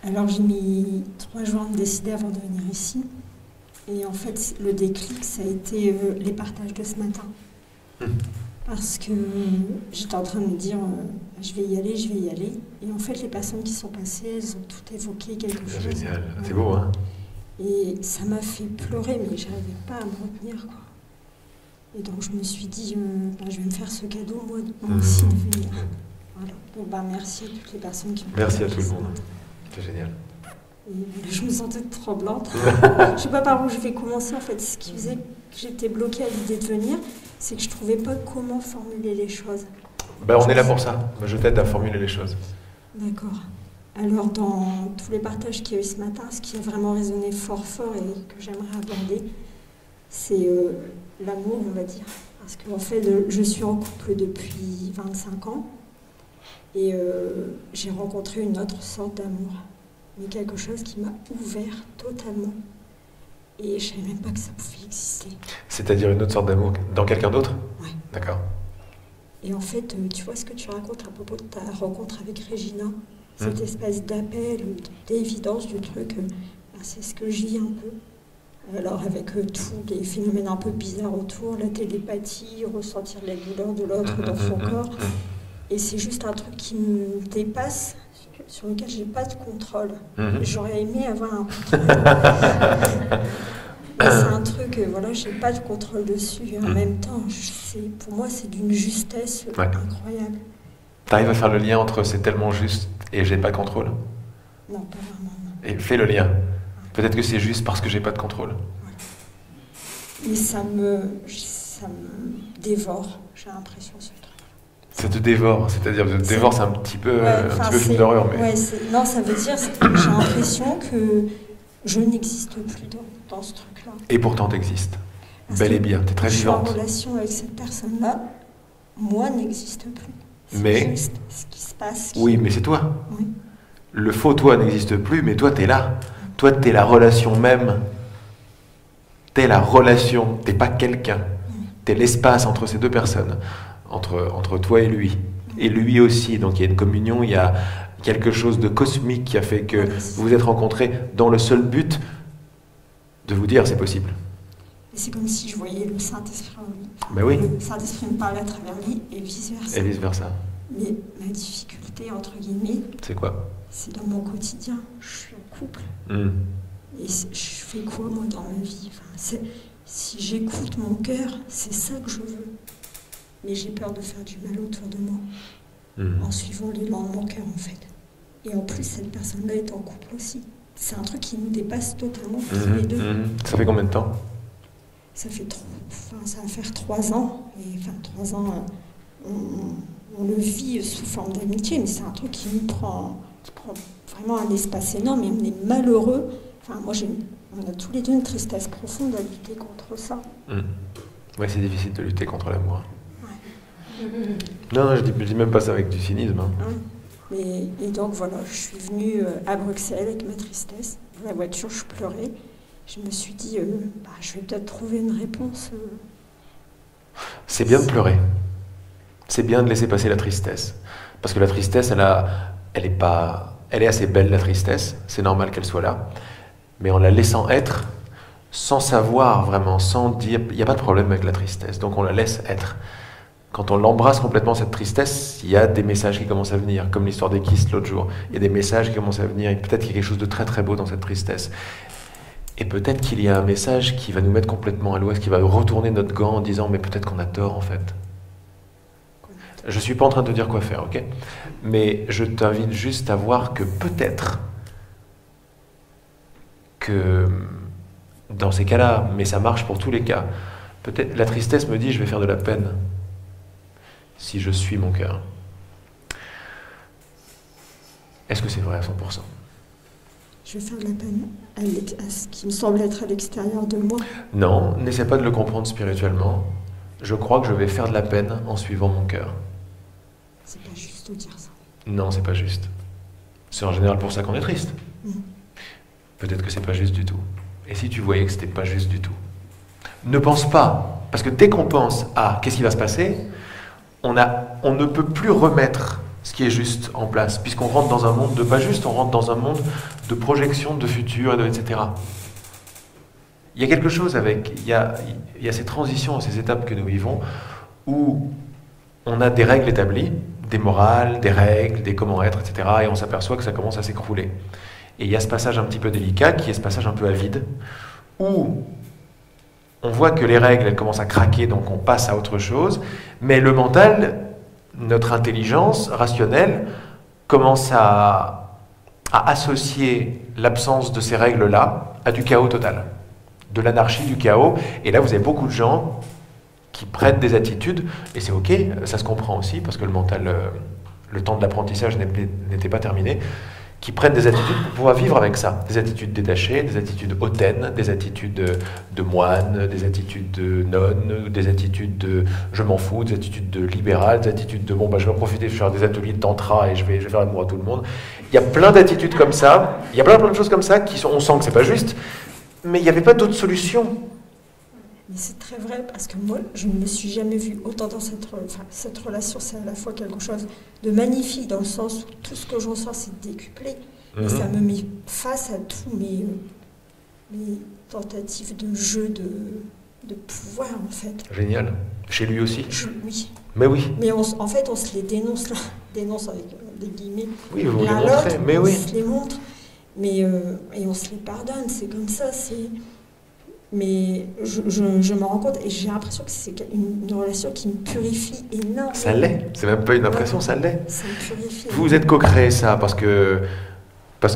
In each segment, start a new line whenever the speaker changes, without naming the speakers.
Alors j'ai mis 3 jours à me décider avant de venir ici. Et en fait, le déclic, ça a été les partages de ce matin. Parce que j'étais en train de me dire, je vais y aller, je vais y aller. Et en fait, les personnes qui sont passées, elles ont toutes évoqué quelque chose.
Génial, c'est beau, hein?
Et ça m'a fait pleurer, mais je n'arrivais pas à me retenir, quoi. Et donc je me suis dit, je vais me faire ce cadeau, moi aussi, de venir. Voilà. Donc, merci à toutes les personnes qui ont
Merci à tout le monde. C'est génial.
Et je me sentais tremblante. Je ne sais pas par où je vais commencer, en fait. Ce qui faisait que j'étais bloquée à l'idée de venir, c'est que je ne trouvais pas comment formuler les choses.
On est là pour ça. Je t'aide à formuler les choses.
D'accord. Alors, dans tous les partages qu'il y a eu ce matin, ce qui a vraiment résonné fort et que j'aimerais aborder, c'est l'amour, on va dire. Parce qu'en fait, je suis en couple depuis 25 ans et j'ai rencontré une autre sorte d'amour, mais quelque chose qui m'a ouvert totalement. Et je ne savais même pas que ça pouvait exister.
C'est-à-dire une autre sorte d'amour dans quelqu'un d'autre?
Ouais.
D'accord.
Et en fait, tu vois ce que tu racontes à propos de ta rencontre avec Régina, cette espèce d'appel, d'évidence du truc, c'est ce que je vis un peu. Alors avec tous les phénomènes un peu bizarres autour, la télépathie, ressentir la douleur de l'autre dans son corps. Et c'est juste un truc qui me dépasse, sur lequel j'ai pas de contrôle. J'aurais aimé avoir un contrôle. C'est un truc, voilà, j'ai pas de contrôle dessus. Et en même temps, pour moi, c'est d'une justesse incroyable.
T'arrives à faire le lien entre c'est tellement juste et j'ai pas de contrôle?
Non, pas vraiment. Non.
Et fais le lien. Peut-être que c'est juste parce que j'ai pas de contrôle.
Et ça me dévore, j'ai l'impression, ce truc.
Ça te dévore, c'est-à-dire te dévore, c'est un petit peu film d'horreur. Mais...
non, ça veut dire que j'ai l'impression que je n'existe plus dans ce truc-là.
Et pourtant t'existes. Bel et bien, t'es très vivante.
Je suis en relation avec cette personne-là, moi n'existe plus.
Mais
juste ce qui se passe.
Oui, mais c'est toi.
Oui.
Le faux toi n'existe plus, mais toi t'es là. Toi t'es la relation même. T'es la relation, t'es pas quelqu'un. T'es l'espace entre ces deux personnes, entre toi et lui. Et lui aussi, donc il y a une communion, il y a quelque chose de cosmique qui a fait que vous vous êtes rencontrés dans le seul but de vous dire c'est possible.
Et c'est comme si je voyais le Saint-Esprit en lui.
Ben oui.
Le Saint-Esprit me parlait à travers lui et vice-versa.
Et vice-versa.
Mais ma difficulté, entre guillemets,
c'est quoi?
C'est dans mon quotidien. Je suis en couple. Et je fais quoi, moi, dans ma vie? Si j'écoute mon cœur, c'est ça que je veux. Mais j'ai peur de faire du mal autour de moi, en suivant l'élan de mon cœur, en fait. Et en plus, cette personne-là est en couple aussi. C'est un truc qui nous dépasse totalement, tous les deux.
Ça fait combien de temps?
Ça va faire 3 ans. Et 3 ans, on le vit sous forme d'amitié, mais c'est un truc qui prend vraiment un espace énorme et on est malheureux. Moi, on a tous les deux une tristesse profonde à lutter contre ça.
Ouais, c'est difficile de lutter contre l'amour. Non, je dis même pas ça avec du cynisme.
Et donc voilà, je suis venue à Bruxelles avec ma tristesse. Dans la voiture, je pleurais. Je me suis dit, je vais peut-être trouver une réponse.
C'est bien de pleurer. C'est bien de laisser passer la tristesse. Parce que la tristesse, elle est assez belle, la tristesse. C'est normal qu'elle soit là. Mais en la laissant être, sans savoir vraiment, sans dire, il n'y a pas de problème avec la tristesse. Donc on la laisse être. Quand on l'embrasse complètement, cette tristesse, il y a des messages qui commencent à venir, comme l'histoire des kystes l'autre jour. Il y a des messages qui commencent à venir, et peut-être qu'il y a quelque chose de très très beau dans cette tristesse. Et peut-être qu'il y a un message qui va nous mettre complètement à l'ouest, qui va retourner notre gant en disant « mais peut-être qu'on a tort en fait ». Je ne suis pas en train de te dire quoi faire, ok? Mais je t'invite juste à voir que peut-être que dans ces cas-là, mais ça marche pour tous les cas, peut-être la tristesse me dit « je vais faire de la peine ». Si je suis mon cœur. Est-ce que c'est vrai à 100%?
Je vais faire de la peine à ce qui me semble être à l'extérieur de moi.
Non, n'essaie pas de le comprendre spirituellement. Je crois que je vais faire de la peine en suivant mon cœur.
C'est pas juste de dire ça.
Non, c'est pas juste. C'est en général pour ça qu'on est triste. Peut-être que c'est pas juste du tout. Et si tu voyais que c'était pas juste du tout? Ne pense pas. Parce que dès qu'on pense à qu'est-ce qui va se passer, on ne peut plus remettre ce qui est juste en place, puisqu'on rentre dans un monde de pas juste, on rentre dans un monde de projection, de futur, etc. Il y a quelque chose il y a ces transitions, ces étapes que nous vivons, où on a des règles établies, des morales, des règles, des comment être, etc. Et on s'aperçoit que ça commence à s'écrouler. Et il y a ce passage un petit peu délicat, qui est ce passage un peu avide, où on voit que les règles, elles commencent à craquer, donc on passe à autre chose, mais le mental, notre intelligence rationnelle, commence à associer l'absence de ces règles-là à du chaos total, de l'anarchie, du chaos. Et là, vous avez beaucoup de gens qui prennent des attitudes, et c'est ok, ça se comprend aussi, parce que le mental, le temps de l'apprentissage n'était pas terminé, qui prennent des attitudes pour pouvoir vivre avec ça. Des attitudes détachées, des attitudes hautaines, des attitudes de moine, des attitudes de nonne, des attitudes de je m'en fous, des attitudes de libéral, des attitudes de bon, je vais en profiter, je vais faire des ateliers de tantra et je vais faire l'amour à tout le monde. Il y a plein d'attitudes comme ça, il y a plein de choses comme ça on sent que c'est pas juste, mais il n'y avait pas d'autre solution.
Mais c'est très vrai, parce que moi, je ne me suis jamais vue autant dans cette relation. C'est à la fois quelque chose de magnifique, dans le sens où tout ce que je ressens, c'est décuplé. Et ça me met face à tous mes tentatives de jeu, de pouvoir, en fait.
Génial. Chez lui aussi.
Oui.
Mais oui.
Mais en fait, on se les dénonce, là. Dénonce avec des guillemets.
Oui, vous les montrez, mais oui.
On se les montre, mais, et on se les pardonne, c'est comme ça, c'est... Mais je me rends compte et j'ai l'impression que c'est une relation qui me purifie énormément.
Ça l'est, c'est même pas une impression, ça l'est.
Ça me purifie.
Vous êtes co-créé ça parce que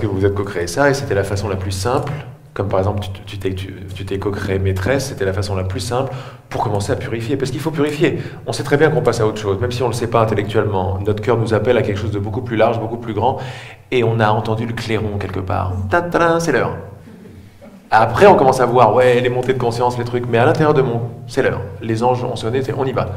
vous êtes co-créé ça et c'était la façon la plus simple. Comme par exemple, tu t'es co-créé maîtresse, c'était la façon la plus simple pour commencer à purifier. Parce qu'il faut purifier. On sait très bien qu'on passe à autre chose, même si on ne le sait pas intellectuellement. Notre cœur nous appelle à quelque chose de beaucoup plus large, beaucoup plus grand. Et on a entendu le clairon quelque part. Tadam, c'est l'heure. Après, on commence à voir, ouais, les montées de conscience, les trucs, mais à l'intérieur de c'est l'heure. Les anges ont sonné, on y va.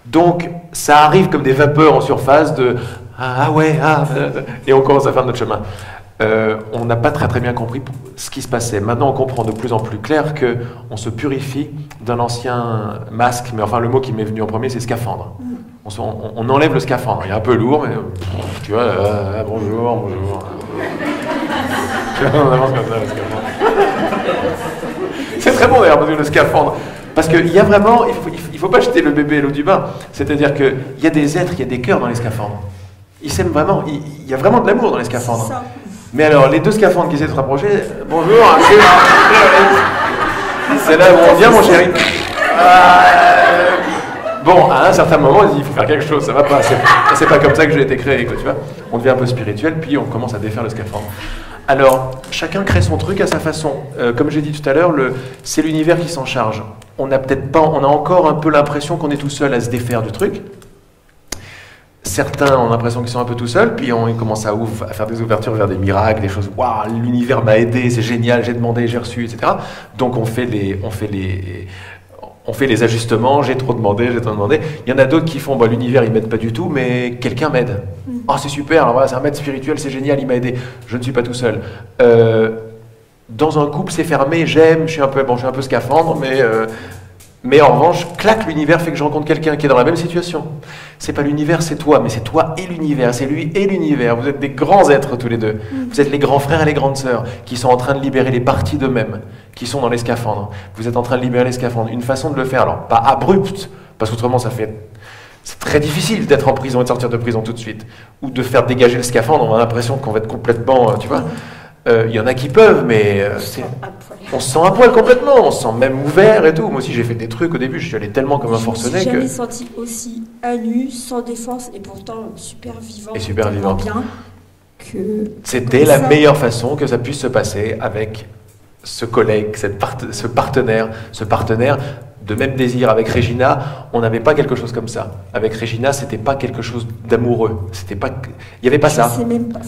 Donc, ça arrive comme des vapeurs en surface de et on commence à faire notre chemin. On n'a pas très bien compris ce qui se passait. Maintenant, on comprend de plus en plus clair qu'on se purifie d'un ancien masque, mais enfin, le mot qui m'est venu en premier, c'est scaphandre. On enlève le scaphandre. Il est un peu lourd, mais tu vois, bonjour. On avance comme ça, le scaphandre. C'est très bon d'ailleurs, le scaphandre. Parce qu'il y a vraiment, il ne faut pas jeter le bébé à l'eau du bain. C'est-à-dire qu'il y a des êtres, il y a des cœurs dans les scaphandres. Ils s'aiment vraiment, il y a vraiment de l'amour dans les scaphandres.
C'est ça.
Mais alors, les deux scaphandres qui essaient de se rapprocher, bonjour, c'est là où on vient, mon chéri. Bon, à un certain moment, il faut faire quelque chose, ça va pas. C'est pas comme ça que j'ai été créé, quoi, tu vois. On devient un peu spirituel, puis on commence à défaire le scaphandre. Alors, chacun crée son truc à sa façon. Comme j'ai dit tout à l'heure, c'est l'univers qui s'en charge. On a encore un peu l'impression qu'on est tout seul à se défaire du truc. Certains ont l'impression qu'ils sont un peu tout seuls, puis ils commencent à faire des ouvertures vers des miracles, des choses. Waouh, l'univers m'a aidé, c'est génial, j'ai demandé, j'ai reçu, etc. Donc on fait les ajustements, j'ai trop demandé. Il y en a d'autres qui font, l'univers il m'aide pas du tout, mais quelqu'un m'aide. Oh c'est super, voilà, c'est un maître spirituel, c'est génial, il m'a aidé. Je ne suis pas tout seul. Dans un couple c'est fermé, j'aime, je suis un peu scaphandre, mais en revanche, clac, l'univers fait que je rencontre quelqu'un qui est dans la même situation. C'est pas l'univers, c'est toi, mais c'est toi et l'univers, c'est lui et l'univers. Vous êtes des grands êtres tous les deux. Vous êtes les grands frères et les grandes sœurs qui sont en train de libérer les parties d'eux-mêmes, qui sont dans les scaphandres. Vous êtes en train de libérer les scaphandres. Une façon de le faire, alors pas abrupte, parce qu'autrement c'est très difficile d'être en prison et de sortir de prison tout de suite, ou de faire dégager le scaphandre. On a l'impression qu'on va être complètement, tu vois. Il y en a qui peuvent, mais on se sent à poil complètement, on se sent même ouvert et tout. Moi aussi j'ai fait des trucs au début, je suis allé tellement comme un forcené que...
Je me suis jamais senti aussi à nu, sans défense, et pourtant super vivante.
Et super vivante.
Bien que...
C'était la meilleure façon que ça puisse se passer avec ce collègue, ce partenaire de même désir. Avec Regina, on n'avait pas quelque chose comme ça. Avec Regina, c'était pas quelque chose d'amoureux. Il n'y avait pas ça.
C'est même pas...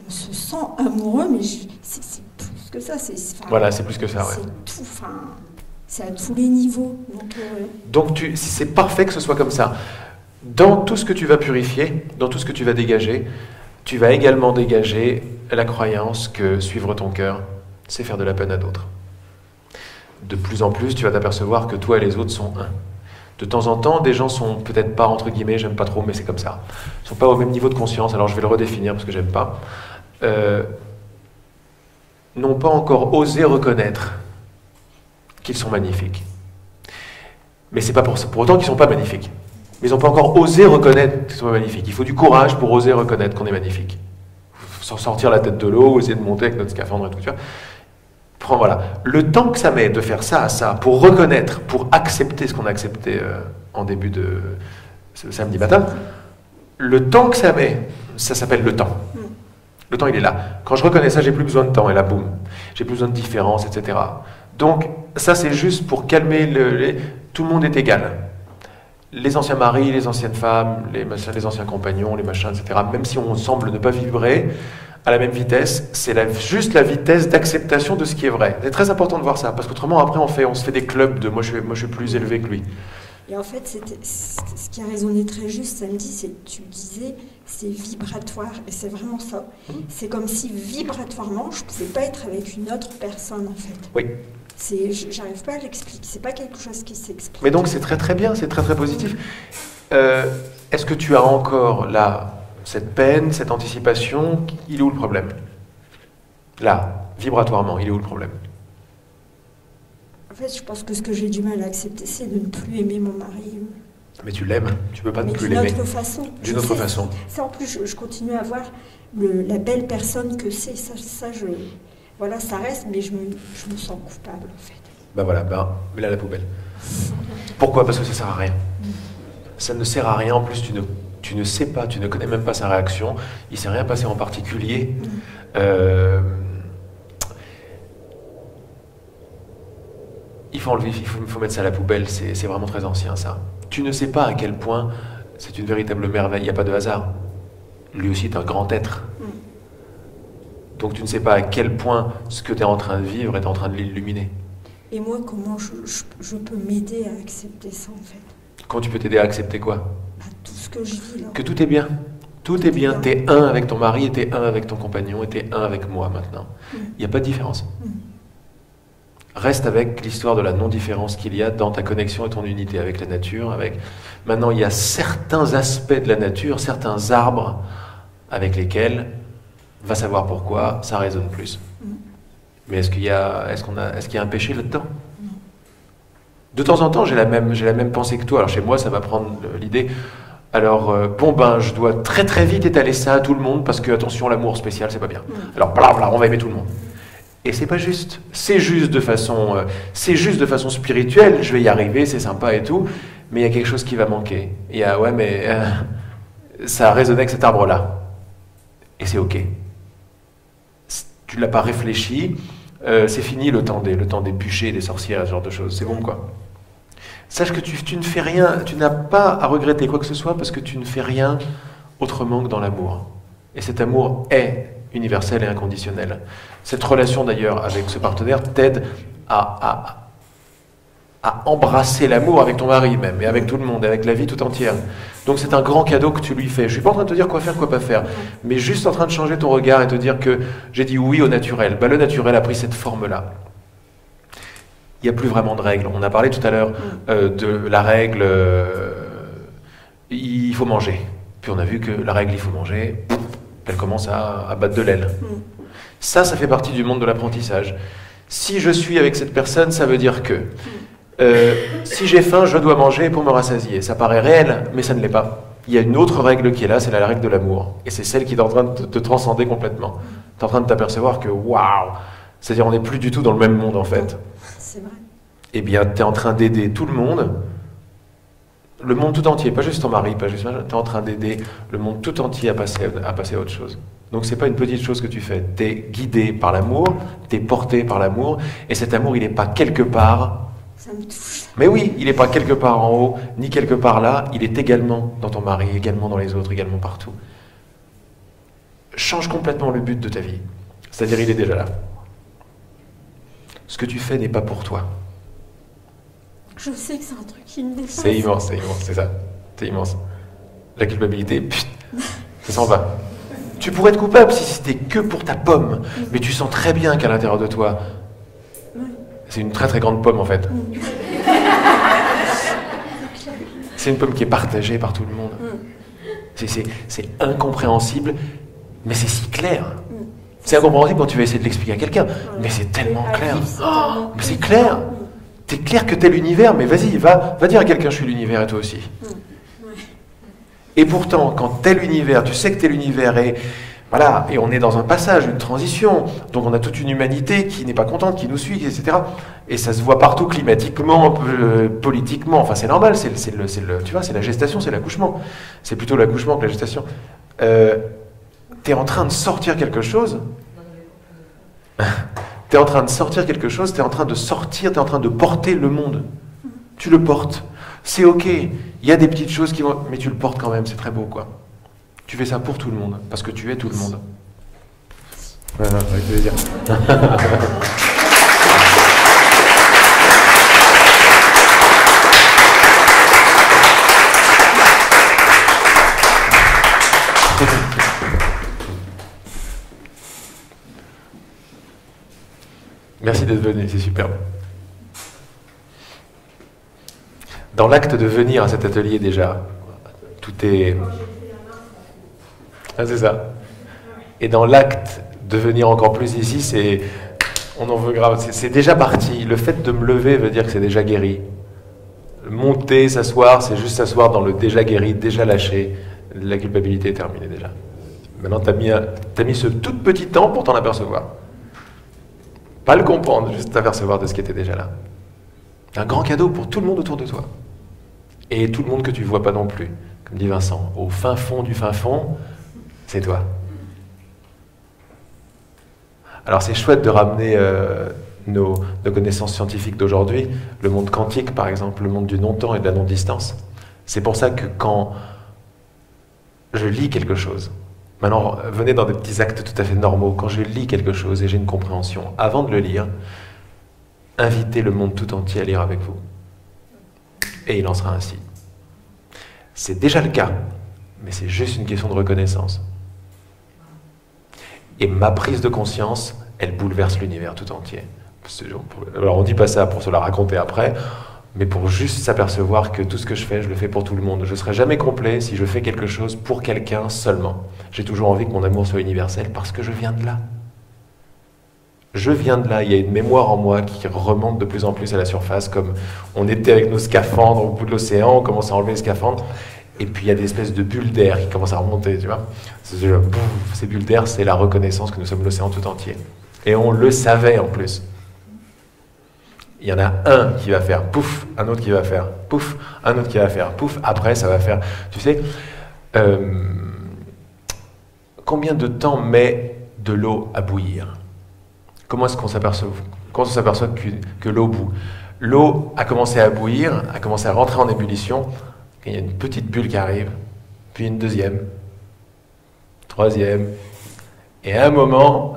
On se sent amoureux, mais c'est plus que ça.
Voilà, c'est plus que ça, ouais.
C'est tout, c'est à tous les niveaux.
Donc c'est parfait que ce soit comme ça. Dans tout ce que tu vas purifier, dans tout ce que tu vas dégager, tu vas également dégager la croyance que suivre ton cœur, c'est faire de la peine à d'autres. De plus en plus, tu vas t'apercevoir que toi et les autres sont un. De temps en temps, des gens sont peut-être pas, entre guillemets, j'aime pas trop, mais c'est comme ça. Ils sont pas au même niveau de conscience, alors je vais le redéfinir parce que j'aime pas. N'ont pas encore osé reconnaître qu'ils sont magnifiques. Mais c'est pas pour autant qu'ils sont pas magnifiques. Mais ils n'ont pas encore osé reconnaître qu'ils sont magnifiques. Il faut du courage pour oser reconnaître qu'on est magnifique. Sans sortir la tête de l'eau, essayer de monter avec notre scaphandre et tout ça. Voilà. Le temps que ça met de faire ça à ça, pour reconnaître, pour accepter ce qu'on a accepté en début de ce samedi matin, le temps que ça met, ça s'appelle le temps. Le temps, il est là. Quand je reconnais ça, j'ai plus besoin de temps, et là, boum, j'ai plus besoin de différence, etc. Donc, ça, c'est juste pour calmer tout le monde est égal. Les anciens maris, les anciennes femmes, les anciens compagnons, les machins, etc. Même si on semble ne pas vibrer à la même vitesse, c'est juste la vitesse d'acceptation de ce qui est vrai. C'est très important de voir ça, parce qu'autrement, après, on se fait des clubs de moi, je suis plus élevé que lui.
Et en fait, ce qui a résonné très juste samedi, c'est tu disais, c'est vibratoire, et c'est vraiment ça. C'est comme si vibratoirement, je ne pouvais pas être avec une autre personne, en fait.
Oui.
J'arrive pas à l'expliquer, c'est pas quelque chose qui s'explique.
Mais donc c'est très très bien, c'est très très positif. Est-ce que tu as encore là, cette peine, cette anticipation, il est où le problème? Là, vibratoirement, il est où le problème?
En fait, je pense que ce que j'ai du mal à accepter, c'est de ne plus aimer mon mari.
Mais tu l'aimes, tu peux pas ne plus
l'aimer.
D'une autre
façon.
D'une autre façon.
Ça, en plus, je continue à voir la belle personne que c'est. Voilà, ça reste, mais je me sens coupable, en fait.
Ben voilà, mets-la à la poubelle. Pourquoi? Parce que ça sert à rien. Ça ne sert à rien, en plus tu ne sais pas, tu ne connais même pas sa réaction, il ne s'est rien passé en particulier. Il faut enlever, il faut mettre ça à la poubelle, c'est vraiment très ancien ça. Tu ne sais pas à quel point c'est une véritable merveille, il n'y a pas de hasard. Lui aussi est un grand être. Donc tu ne sais pas à quel point ce que tu es en train de vivre est en train de l'illuminer.
Et moi, comment je peux m'aider à accepter ça, en fait?
Comment tu peux t'aider à accepter quoi?
Tout ce que je vis là.
Que tout est bien. Tout est bien. T'es un avec ton mari, et t'es un avec ton compagnon, et t'es un avec moi maintenant. Il n'y a pas de différence. Reste avec l'histoire de la non-différence qu'il y a dans ta connexion et ton unité avec la nature. Maintenant, il y a certains aspects de la nature, certains arbres avec lesquels, va savoir pourquoi, ça résonne plus. Mais est-ce qu'il y a un péché là-dedans? De temps en temps, j'ai la même pensée que toi. Alors chez moi, ça va prendre l'idée. Alors, je dois très très vite étaler ça à tout le monde parce que, attention, l'amour spécial, c'est pas bien. Alors, on va aimer tout le monde. Et c'est pas juste. C'est juste de façon spirituelle. Je vais y arriver, c'est sympa et tout. Mais il y a quelque chose qui va manquer. Il y a, ça a résonné avec cet arbre-là. Et c'est ok. Tu ne l'as pas réfléchi. C'est fini le temps des bûchers, des sorcières, ce genre de choses. C'est bon, quoi. Sache que tu ne fais rien, tu n'as pas à regretter quoi que ce soit parce que tu ne fais rien autrement que dans l'amour. Et cet amour est universel et inconditionnel. Cette relation d'ailleurs avec ce partenaire t'aide à embrasser l'amour avec ton mari même, et avec tout le monde, et avec la vie tout entière. Donc c'est un grand cadeau que tu lui fais. Je ne suis pas en train de te dire quoi faire, quoi pas faire, mais juste en train de changer ton regard et te dire que j'ai dit oui au naturel. Le naturel a pris cette forme-là. Il n'y a plus vraiment de règles. On a parlé tout à l'heure de la règle il faut manger. Puis on a vu que la règle il faut manger, elle commence à battre de l'aile. Ça fait partie du monde de l'apprentissage. Si je suis avec cette personne, ça veut dire que si j'ai faim, je dois manger pour me rassasier. Ça paraît réel, mais ça ne l'est pas. Il y a une autre règle qui est là, c'est la règle de l'amour. Et c'est celle qui est en train de te transcender complètement. Tu es en train de t'apercevoir que waouh, c'est-à-dire on n'est plus du tout dans le même monde en fait.
C'est vrai.
Eh bien, tu es en train d'aider tout le monde tout entier, pas juste ton mari, tu es en train d'aider le monde tout entier à passer à autre chose. Donc c'est pas une petite chose que tu fais, tu es guidé par l'amour, tu es porté par l'amour, et cet amour, il n'est pas quelque part.
Ça me touche.
Mais oui, il n'est pas quelque part en haut, ni quelque part là, il est également dans ton mari, également dans les autres, également partout. Change complètement le but de ta vie, c'est-à-dire il est déjà là. Ce que tu fais n'est pas pour toi.
Je sais que c'est un truc qui me dépasse.
C'est immense, c'est ça. C'est immense. La culpabilité, ça s'en va. Tu pourrais être coupable si c'était que pour ta pomme, mais tu sens très bien qu'à l'intérieur de toi, c'est une très très grande pomme en fait. C'est une pomme qui est partagée par tout le monde. C'est incompréhensible, mais c'est si clair. C'est incompréhensible quand tu vas essayer de l'expliquer à quelqu'un, mais c'est tellement clair. Mais c'est clair. C'est clair que t'es l'univers, mais vas-y, va dire à quelqu'un je suis l'univers et toi aussi. Et pourtant, quand t'es l'univers, tu sais que t'es l'univers et voilà, et on est dans un passage, une transition, donc on a toute une humanité qui n'est pas contente, qui nous suit, etc. Et ça se voit partout climatiquement, politiquement, enfin c'est normal, tu vois, c'est la gestation, c'est l'accouchement. C'est plutôt l'accouchement que la gestation. T'es en train de sortir quelque chose. T'es en train de sortir quelque chose, t'es en train de porter le monde. Tu le portes. C'est ok, il y a des petites choses qui vont... Mais tu le portes quand même, c'est très beau, quoi. Tu fais ça pour tout le monde, parce que tu es tout le monde. Voilà, avec plaisir. Merci d'être venu, c'est superbe. Dans l'acte de venir à cet atelier déjà, tout est... Ah, c'est ça. Et dans l'acte de venir encore plus ici, c'est... On en veut grave, c'est déjà parti. Le fait de me lever veut dire que c'est déjà guéri. Monter, s'asseoir, c'est juste s'asseoir dans le déjà guéri, déjà lâché. La culpabilité est terminée déjà. Maintenant, t'as mis ce tout petit temps pour t'en apercevoir. Pas le comprendre, juste t'apercevoir de ce qui était déjà là. Un grand cadeau pour tout le monde autour de toi. Et tout le monde que tu ne vois pas non plus. Comme dit Vincent, au fin fond du fin fond, c'est toi. Alors c'est chouette de ramener nos connaissances scientifiques d'aujourd'hui, le monde quantique par exemple, le monde du non-temps et de la non-distance. C'est pour ça que quand je lis quelque chose, maintenant venez dans des petits actes tout à fait normaux, quand je lis quelque chose et j'ai une compréhension, avant de le lire, invitez le monde tout entier à lire avec vous. Et il en sera ainsi. C'est déjà le cas, mais c'est juste une question de reconnaissance. Et ma prise de conscience, elle bouleverse l'univers tout entier. Alors on dit pas ça pour se la raconter après, mais pour juste s'apercevoir que tout ce que je fais, je le fais pour tout le monde. Je ne serai jamais complet si je fais quelque chose pour quelqu'un seulement. J'ai toujours envie que mon amour soit universel parce que je viens de là. Je viens de là, il y a une mémoire en moi qui remonte de plus en plus à la surface, comme on était avec nos scaphandres au bout de l'océan, on commence à enlever les scaphandres, et puis il y a des espèces de bulles d'air qui commencent à remonter, tu vois. Ces bulles d'air, c'est la reconnaissance que nous sommes l'océan tout entier. Et on le savait en plus. Il y en a un qui va faire pouf, un autre qui va faire pouf, un autre qui va faire pouf, après ça va faire... Tu sais, combien de temps met de l'eau à bouillir ? Comment est-ce qu'on s'aperçoit que l'eau bout? L'eau a commencé à bouillir, a commencé à rentrer en ébullition, il y a une petite bulle qui arrive, puis une deuxième, troisième, et à un moment,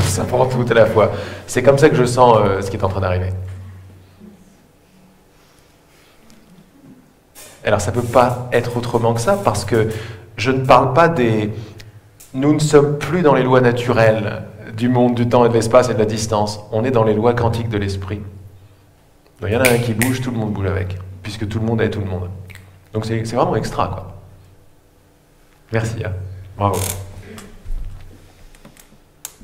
ça prend tout à la fois. C'est comme ça que je sens ce qui est en train d'arriver. Alors ça ne peut pas être autrement que ça, parce que je ne parle pas des... Nous ne sommes plus dans les lois naturelles du monde, du temps et de l'espace et de la distance. On est dans les lois quantiques de l'esprit. Il y en a un qui bouge, tout le monde bouge avec, puisque tout le monde est tout le monde. Donc c'est vraiment extra, quoi. Merci, hein. Bravo.